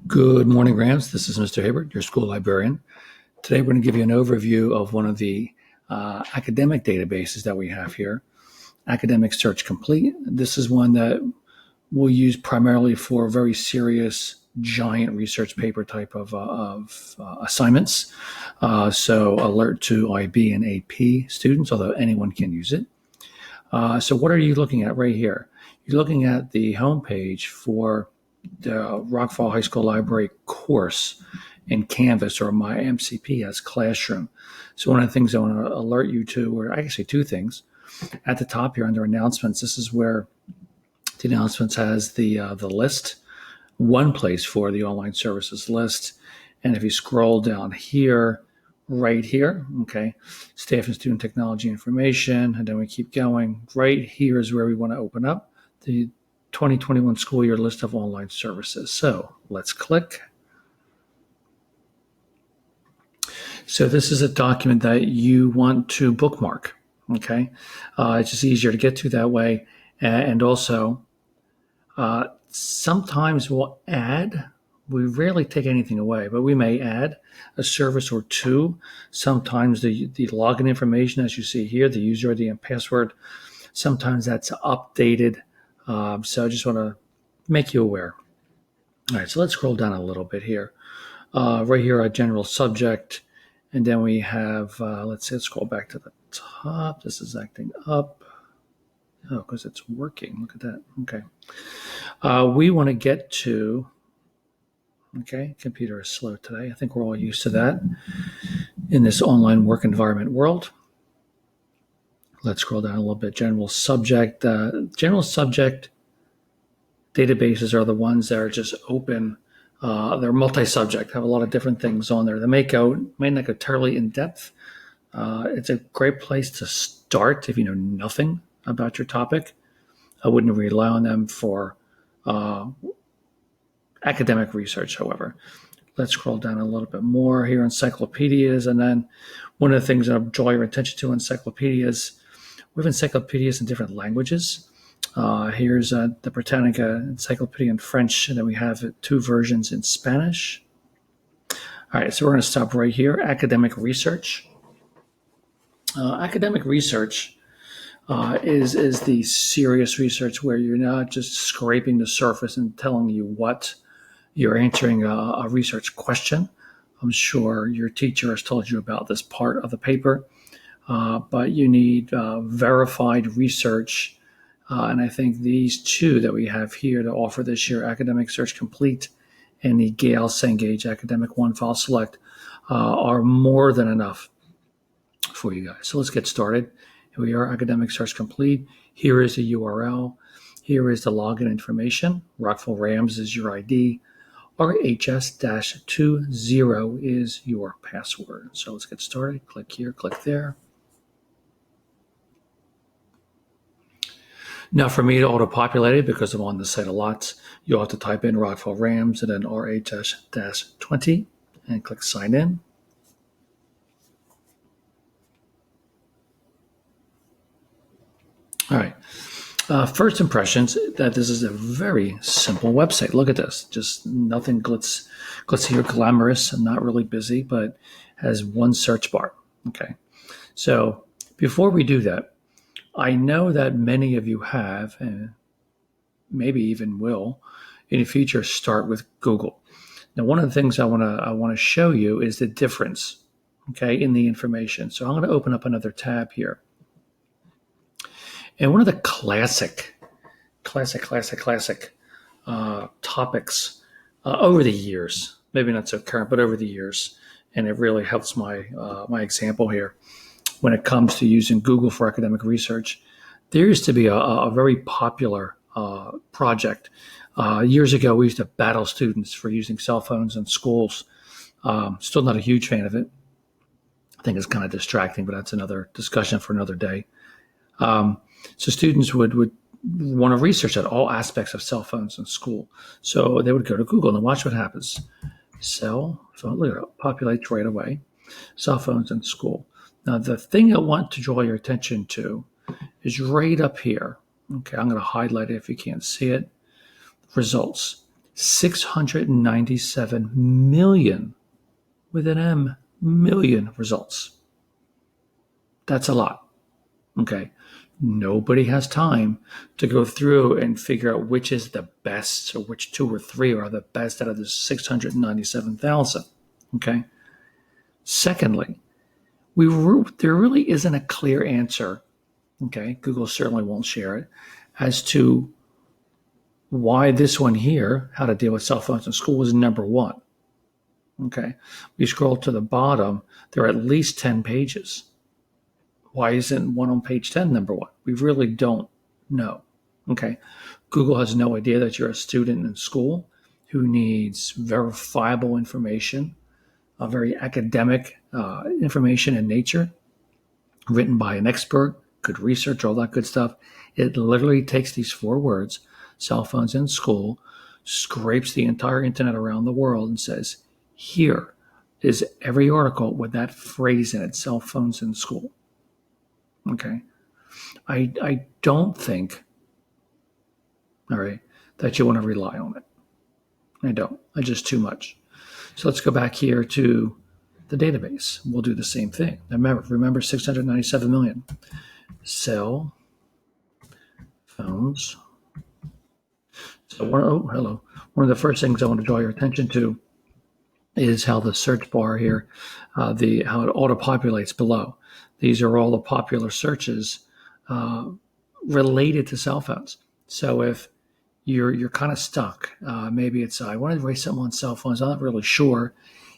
Good morning, Rams. This is Mr. Hibbert, your school librarian. Today, we're going to give you an overview of one of the academic databases that we have here, Academic Search Complete. This is one that we'll use primarily for very serious, giant research paper type of assignments. So alert to IB and AP students, although anyone can use it. So what are you looking at right here? You're looking at the homepage for the Rockfall High School Library course in Canvas or my MCP as Classroom. So one of the things I want to alert you to, or actually two things, at the top here under announcements, this is where the announcements has the list, one place for the online services list. And if you scroll down here, right here, okay, staff and student technology information, and then we keep going. Right here is where we want to open up the 2021 school year list of online services. So let's click. So this is a document that you want to bookmark, okay? It's just easier to get to that way. And also, sometimes we'll add, we rarely take anything away, but we may add a service or two. Sometimes the login information, as you see here, the user ID and password, sometimes that's updated. So I just want to make you aware. All right, so let's scroll down a little bit here. Right here, our general subject, and then we have, let's scroll back to the top. This is acting up. Oh, because it's working. Look at that. Okay. We want to get to, okay, computer is slow today. I think we're all used to that in this online work environment world. Let's scroll down a little bit. General subject. General subject databases are the ones that are just open. They're multi-subject, have a lot of different things on there. They may not go terribly in depth. It's a great place to start if you know nothing about your topic. I wouldn't rely on them for academic research, however. Let's scroll down a little bit more here, encyclopedias. And then one of the things that I'll draw your attention to encyclopedias, we have encyclopedias in different languages. Here's the Britannica Encyclopedia in French, and then we have two versions in Spanish. All right, so we're going to stop right here. Academic research. Academic research is the serious research where you're not just scraping the surface and telling you what you're answering a research question. I'm sure your teacher has told you about this part of the paper, but you need verified research. And I think these two that we have here to offer this year, Academic Search Complete and the Gale Cengage Academic One File Select, are more than enough for you guys. So let's get started. Here we are, Academic Search Complete. Here is the URL. Here is the login information. Rockville Rams is your ID. RHS-20 is your password. So let's get started. Click here, click there. Now, for me to auto-populate it, because I'm on the site a lot, you'll have to type in Rockville Rams and then RHS-20 and click Sign In. All right. First impressions that this is a very simple website. Look at this. Just nothing glitzy or glamorous and not really busy, but has one search bar. Okay. So before we do that, I know that many of you have, and maybe even will, in the future, start with Google. Now, one of the things I want to show you is the difference, okay, in the information. So I'm going to open up another tab here. And one of the classic topics over the years, maybe not so current, but over the years, and it really helps my example here when it comes to using Google for academic research. There used to be a very popular project. Years ago, we used to battle students for using cell phones in schools. Still not a huge fan of it. I think it's kind of distracting, but that's another discussion for another day. So students would want to research at all aspects of cell phones in school. So they would go to Google and watch what happens. Cell phone, look at it, populates right away. Cell phones in school. Now, the thing I want to draw your attention to is right up here. Okay, I'm going to highlight it if you can't see it. Results. 697 million, with an M, million results. That's a lot. Okay. Nobody has time to go through and figure out which is the best, or which two or three are the best out of the 697,000. Okay. Secondly, there really isn't a clear answer. Okay. Google certainly won't share it as to why this one here, how to deal with cell phones in school, is number one. Okay. We scroll to the bottom, there are at least 10 pages. Why isn't one on page 10 number one? We really don't know. Okay. Google has no idea that you're a student in school who needs verifiable information, very academic information in nature, written by an expert, good research, all that good stuff. It literally takes these 4 words, cell phones in school, scrapes the entire internet around the world and says, here is every article with that phrase in it, cell phones in school. Okay. I don't think, all right, that you want to rely on it. I don't. I just too much. So let's go back here to the database. We'll do the same thing. Remember 697 million. Cell phones. So hello. One of the first things I want to draw your attention to is how the search bar here, how it auto-populates below. These are all the popular searches related to cell phones. So if you're kind of stuck, maybe it's, I want to write something on cell phones, I'm not really sure.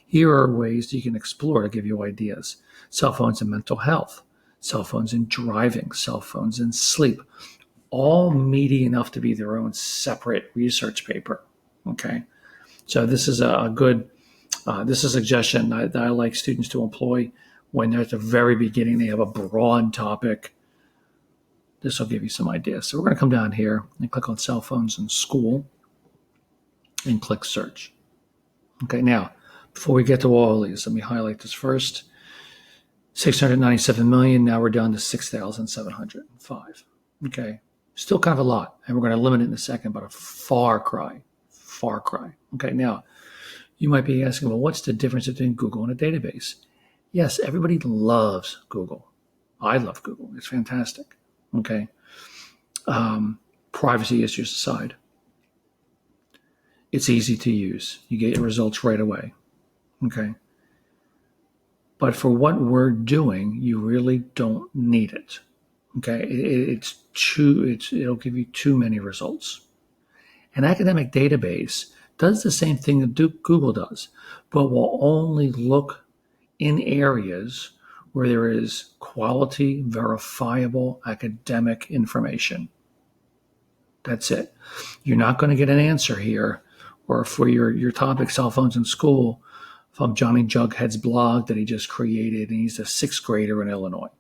Here are ways you can explore to give you ideas. Cell phones and mental health, cell phones and driving, cell phones and sleep, all meaty enough to be their own separate research paper. Okay. So this is a good, this is a suggestion that I like students to employ when they're at the very beginning. They have a broad topic. This will give you some ideas. So we're going to come down here and click on cell phones in school and click search. Okay, now, before we get to all of these, let me highlight this first. 697 million, now we're down to 6,705. Okay, still kind of a lot, and we're going to limit it in a second, but a far cry. Okay, now, you might be asking, well, what's the difference between Google and a database? Yes, everybody loves Google. I love Google. It's fantastic. Okay. Privacy issues aside, it's easy to use. You get your results right away. Okay. But for what we're doing, you really don't need it. Okay. It'll give you too many results. An academic database does the same thing that Google does, but will only look in areas where there is quality, verifiable academic information. That's it. You're not going to get an answer here, or for your topic, cell phones in school, from Johnny Jughead's blog that he just created, and he's a 6th grader in Illinois.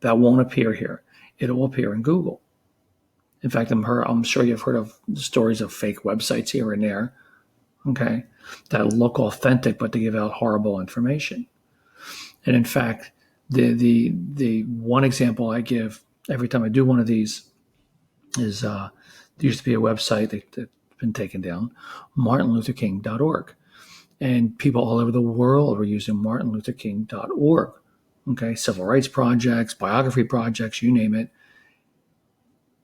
That won't appear here. It will appear in Google. In fact, I'm sure you've heard of stories of fake websites here and there, okay, that look authentic, but they give out horrible information. And in fact, the one example I give every time I do one of these is there used to be a website that's been taken down, martinlutherking.org. And people all over the world were using martinlutherking.org. Okay, civil rights projects, biography projects, you name it.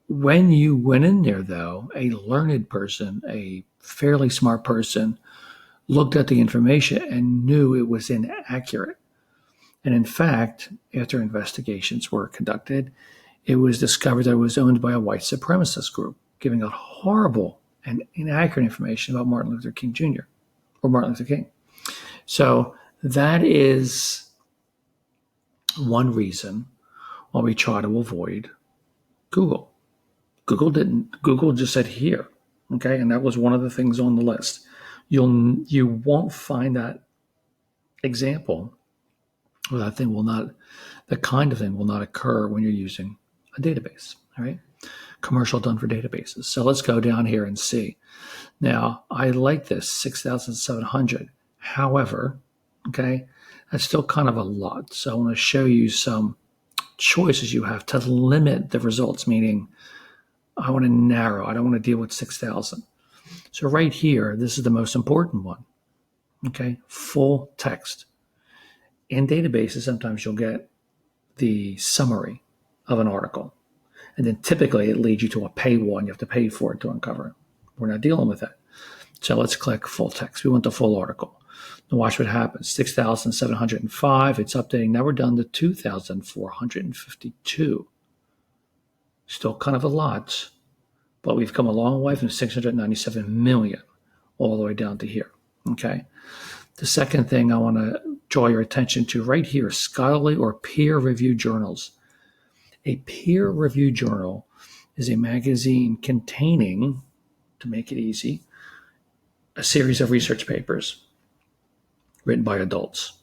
When you went in there, though, a learned person, a fairly smart person, looked at the information and knew it was inaccurate. And in fact, after investigations were conducted, it was discovered that it was owned by a white supremacist group, giving out horrible and inaccurate information about Martin Luther King Jr. or Martin Luther King. So that is one reason why we try to avoid Google. Google just said here, okay? And that was one of the things on the list. You won't find that example, or that kind of thing will not occur when you're using a database, all right? Commercial done for databases. So let's go down here and see. Now, I like this, 6,700. However, okay, that's still kind of a lot. So I want to show you some choices you have to limit the results, meaning I want to narrow. I don't want to deal with 6,000. So right here, this is the most important one. Okay, full text. In databases, sometimes you'll get the summary of an article. And then typically it leads you to a paywall and you have to pay for it to uncover it. We're not dealing with that. So let's click full text. We want the full article. Now watch what happens. 6,705. It's updating. Now we're down to 2,452. Still kind of a lot, but we've come a long way from 697 million all the way down to here. Okay. The second thing I want to draw your attention to right here, scholarly or peer-reviewed journals. A peer-reviewed journal is a magazine containing, to make it easy, a series of research papers written by adults.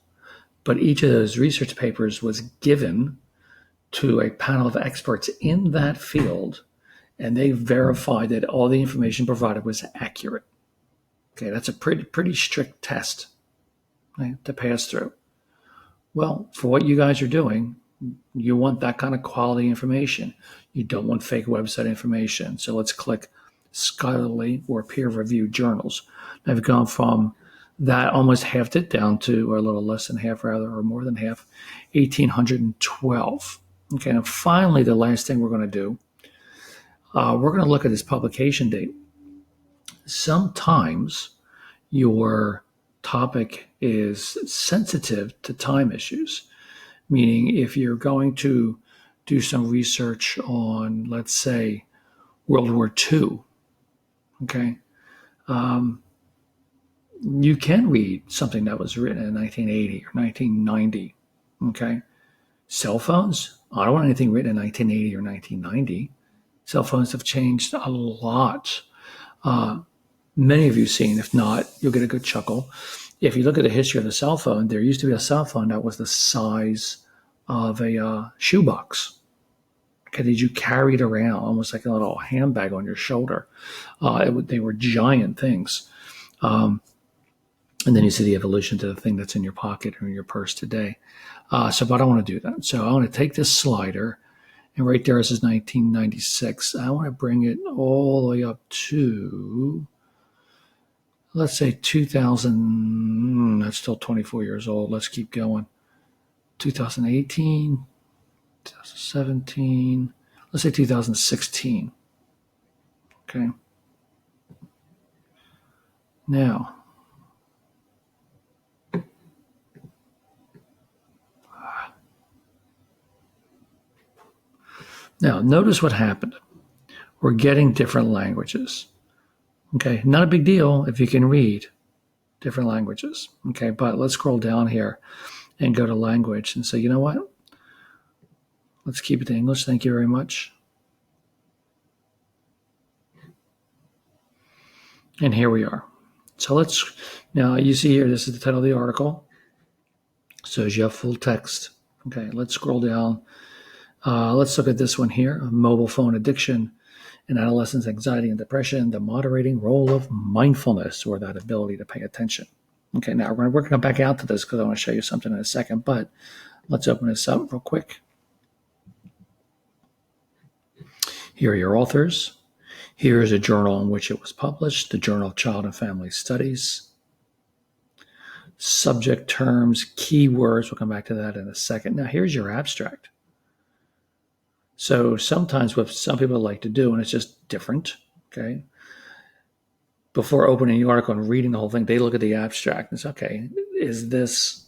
But each of those research papers was given to a panel of experts in that field, and they verified that all the information provided was accurate. Okay, that's a pretty strict test, right, to pass through. Well, for what you guys are doing, you want that kind of quality information. You don't want fake website information. So let's click scholarly or peer-reviewed journals. Now I've gone from that, almost halved it down to, or a little less than half rather, or more than half, 1,812. Okay, and finally, the last thing we're going to do, we're going to look at this publication date. Sometimes your topic is sensitive to time issues, meaning if you're going to do some research on, let's say, World War II, okay, you can read something that was written in 1980 or 1990, okay? Cell phones, I don't want anything written in 1980 or 1990. Cell phones have changed a lot. Many of you have seen, if not, you'll get a good chuckle. If you look at the history of the cell phone, there used to be a cell phone that was the size of a shoebox. Okay, that you carried around almost like a little handbag on your shoulder. They were giant things. And then you see the evolution to the thing that's in your pocket or in your purse today. But I don't want to do that. So I want to take this slider, and right there it says 1996. I want to bring it all the way up to, let's say 2000. That's still 24 years old. Let's keep going. 2018, 2017. Let's say 2016. Okay. Now, notice what happened. We're getting different languages. Okay, not a big deal if you can read different languages. Okay, but let's scroll down here and go to language and say, you know what? Let's keep it to English. Thank you very much. And here we are. So now you see here, this is the title of the article. So you have full text. Okay, let's scroll down. Let's look at this one here, mobile phone addiction in adolescents, anxiety and depression, the moderating role of mindfulness, or that ability to pay attention. Okay, now we're going to back out to this because I want to show you something in a second, but let's open this up real quick. Here are your authors. Here is a journal in which it was published, the Journal of Child and Family Studies. Subject terms, keywords, we'll come back to that in a second. Now here's your abstract. So sometimes what some people like to do, and it's just different, okay, before opening the article and reading the whole thing, they look at the abstract and say, okay, is this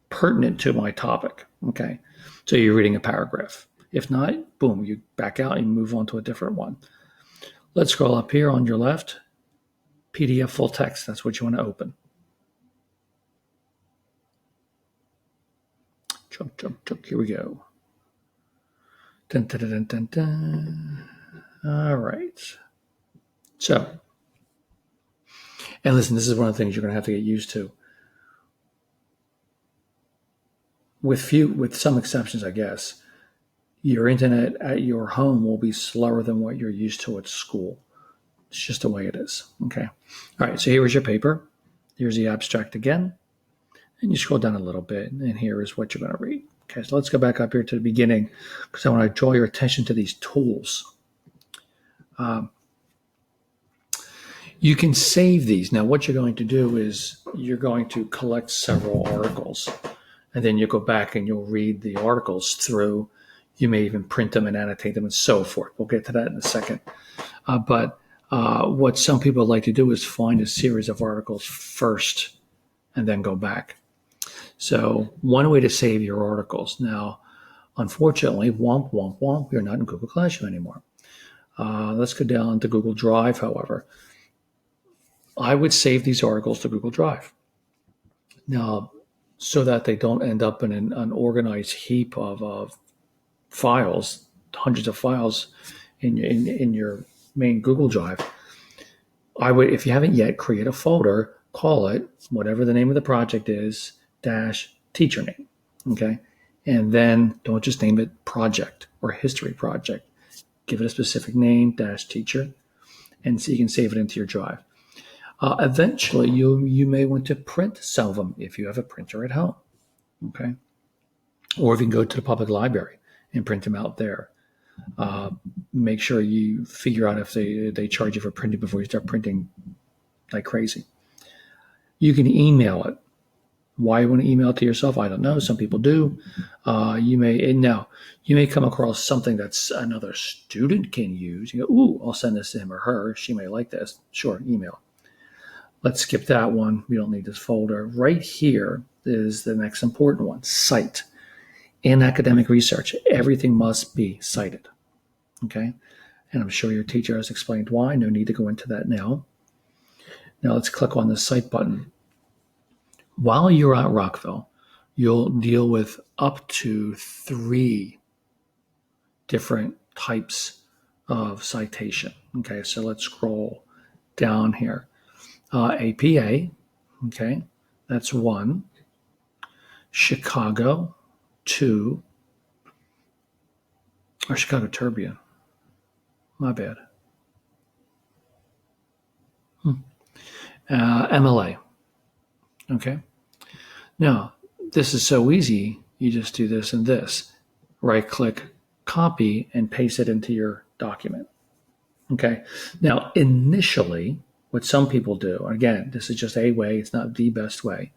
pertinent to my topic? Okay, so you're reading a paragraph. If not, boom, you back out and move on to a different one. Let's scroll up here on your left. PDF full text, that's what you want to open. Chunk, here we go. Dun, dun, dun, dun, dun. All right. So, and listen, this is one of the things you're going to have to get used to. With some exceptions, I guess, your internet at your home will be slower than what you're used to at school. It's just the way it is. Okay. All right. So here is your paper. Here's the abstract again. And you scroll down a little bit, and here is what you're going to read. Okay. So let's go back up here to the beginning because I want to draw your attention to these tools. You can save these. Now, what you're going to do is you're going to collect several articles, and then you go back and you'll read the articles through. You may even print them and annotate them and so forth. We'll get to that in a second. But what some people like to do is find a series of articles first and then go back. So one way to save your articles. Now, unfortunately, womp, womp, womp, we're not in Google Classroom anymore. Let's go down to Google Drive, however. I would save these articles to Google Drive. Now, so that they don't end up in an unorganized heap of files, hundreds of files in your main Google Drive, I would, if you haven't yet, create a folder, call it whatever the name of the project is, dash teacher name, okay? And then don't just name it project or history project. Give it a specific name, dash teacher, and so you can save it into your drive. Eventually, you may want to print some of them if you have a printer at home, okay? Or if you can go to the public library and print them out there. Make sure you figure out if they charge you for printing before you start printing like crazy. You can email it. Why you want to email it to yourself, I don't know. Some people do. You may come across something that's another student can use. You go, ooh, I'll send this to him or her. She may like this. Sure, email. Let's skip that one. We don't need this folder. Right here is the next important one, cite. In academic research, everything must be cited, okay? And I'm sure your teacher has explained why. No need to go into that now. Now let's click on the Cite button. While you're at Rockville, you'll deal with up to 3 different types of citation, okay? So let's scroll down here. APA, okay, that's 1. Chicago, 2, or Chicago Turbine. My bad. MLA. Okay. Now, this is so easy. You just do this and this. Right click, copy, and paste it into your document. Okay. Now, initially, what some people do, again, this is just a way, it's not the best way,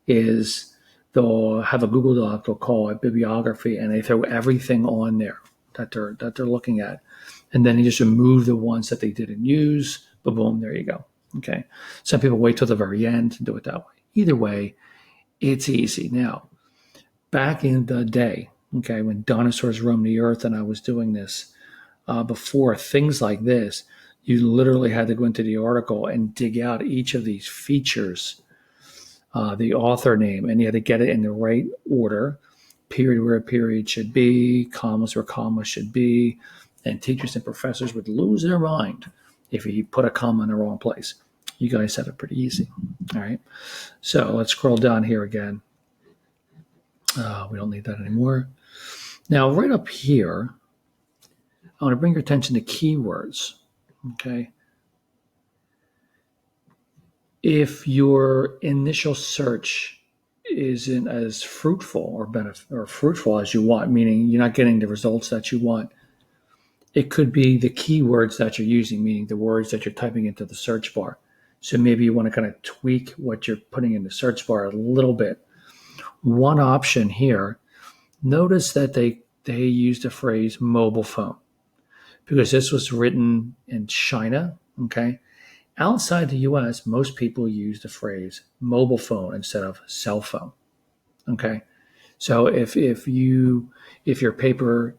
is they'll have a Google Doc, they'll call it bibliography, and they throw everything on there that they're looking at. And then you just remove the ones that they didn't use, boom, boom, there you go. Okay. Some people wait till the very end to do it that way. Either way, it's easy. Now, back in the day, okay, when dinosaurs roamed the earth and I was doing this, before things like this, you literally had to go into the article and dig out each of these features, the author name, and you had to get it in the right order, period where a period should be, commas where commas should be, and teachers and professors would lose their mind if you put a comma in the wrong place. You guys have it pretty easy. All right. So let's scroll down here again. We don't need that anymore. Now, right up here, I want to bring your attention to keywords. Okay. If your initial search isn't as fruitful or fruitful as you want, meaning you're not getting the results that you want, it could be the keywords that you're using, meaning the words that you're typing into the search bar. So maybe you want to kind of tweak what you're putting in the search bar a little bit. One option here, notice that they used the phrase mobile phone because this was written in China, okay? Outside the US, most people use the phrase mobile phone instead of cell phone, okay? So if your paper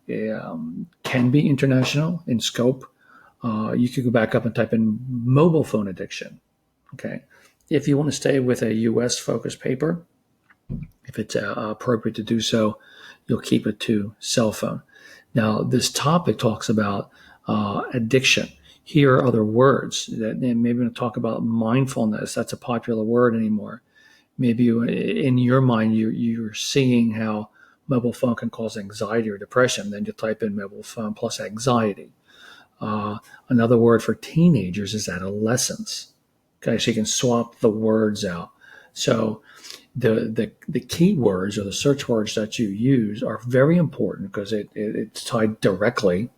can be international in scope, you could go back up and type in mobile phone addiction. Okay. If you want to stay with a U.S. focused paper, if it's appropriate to do so, you'll keep it to cell phone. Now, this topic talks about addiction. Here are other words that maybe we're going to talk about mindfulness. That's a popular word anymore. Maybe in your mind, you're seeing how mobile phone can cause anxiety or depression. Then you type in mobile phone plus anxiety. Another word for teenagers is adolescence. Okay, so you can swap the words out. So the keywords or the search words that you use are very important because it's tied directly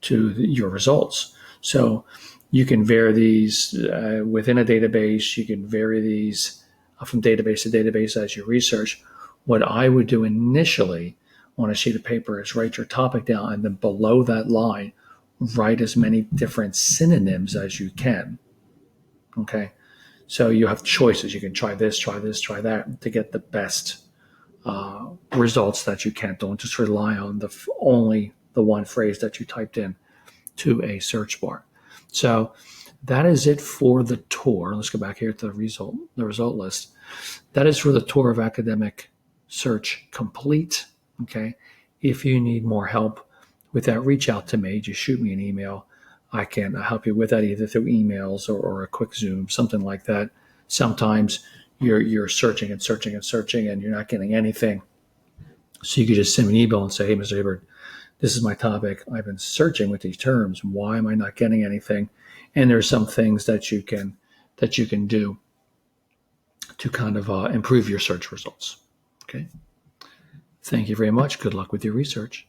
to your results. So You can vary these within a database. You can vary these from database to database as you research. What I would do initially on a sheet of paper is write your topic down, and then below that line, write as many different synonyms as you can. Okay. So you have choices. You can try this, try this, try that to get the best results that you can. Don't just rely on only the one phrase that you typed in to a search bar. So that is it for the tour. Let's go back here to the result list. That is for the tour of Academic Search Complete. Okay. If you need more help with that, reach out to me. Just shoot me an email. I can help you with that either through emails or a quick Zoom, something like that. Sometimes you're searching and searching and searching and you're not getting anything. So you could just send me an email and say, hey, Mr. Hibbert, this is my topic. I've been searching with these terms. Why am I not getting anything? And there's some things that you can do to kind of improve your search results. Okay. Thank you very much. Good luck with your research.